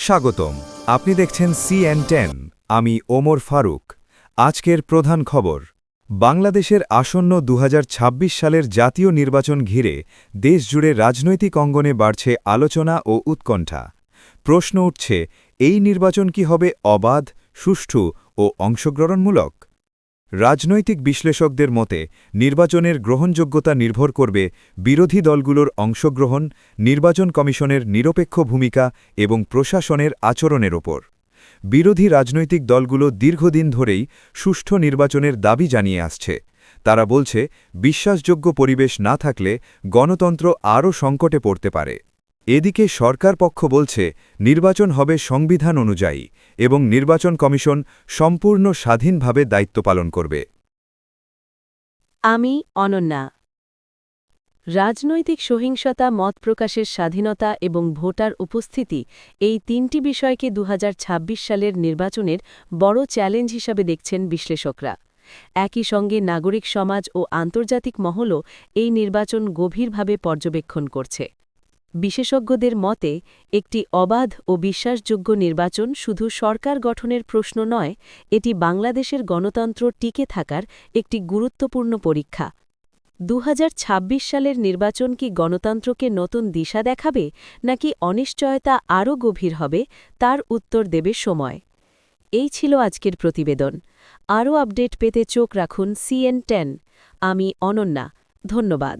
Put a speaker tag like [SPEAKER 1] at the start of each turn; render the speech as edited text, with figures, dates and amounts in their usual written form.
[SPEAKER 1] স্বাগতম। আপনি দেখছেন CN10। আমি ওমর ফারুক। আজকের প্রধান খবর। বাংলাদেশের আসন্ন ২০২৬ সালের জাতীয় নির্বাচন ঘিরে দেশজুড়ে রাজনৈতিক অঙ্গনে বাড়ছে আলোচনা ও উৎকণ্ঠা। প্রশ্ন উঠছে, এই নির্বাচন কি হবে অবাধ, সুষ্ঠু ও অংশগ্রহণমূলক? রাজনৈতিক বিশ্লেষকদের মতে নির্বাচনের গ্রহণযোগ্যতা নির্ভর করবে বিরোধী দলগুলোর অংশগ্রহণ, নির্বাচন কমিশনের নিরপেক্ষ ভূমিকা এবং প্রশাসনের আচরণের ওপর। বিরোধী রাজনৈতিক দলগুলো দীর্ঘদিন ধরেই সুষ্ঠু নির্বাচনের দাবি জানিয়ে আসছে। তারা বলছে, বিশ্বাসযোগ্য পরিবেশ না থাকলে গণতন্ত্র আরও সংকটে পড়তে পারে। এদিকে সরকার পক্ষ বলছে, নির্বাচন হবে সংবিধান অনুযায়ী এবং নির্বাচন কমিশন সম্পূর্ণ স্বাধীনভাবে দায়িত্ব পালন করবে।
[SPEAKER 2] আমি অনন্যা। রাজনৈতিক সহিংসতা, মত প্রকাশের স্বাধীনতা এবং ভোটার উপস্থিতি এই তিনটি বিষয়কে ২০২৬ সালের নির্বাচনের বড় চ্যালেঞ্জ হিসাবে দেখছেন বিশ্লেষকরা। একই সঙ্গে নাগরিক সমাজ ও আন্তর্জাতিক মহলও এই নির্বাচন গভীরভাবে পর্যবেক্ষণ করছে। বিশেষজ্ঞদের মতে একটি অবাধ ও বিশ্বাসযোগ্য নির্বাচন শুধু সরকার গঠনের প্রশ্ন নয়, এটি বাংলাদেশের গণতন্ত্র টিকে থাকার একটি গুরুত্বপূর্ণ পরীক্ষা। ২০২৬ সালের নির্বাচন কি গণতন্ত্রকে নতুন দিশা দেখাবে, নাকি অনিশ্চয়তা আরও গভীর হবে, তার উত্তর দেবে সময়। এই ছিল আজকের প্রতিবেদন। আরও আপডেট পেতে চোখ রাখুন CN10। আমি অনন্যা। ধন্যবাদ।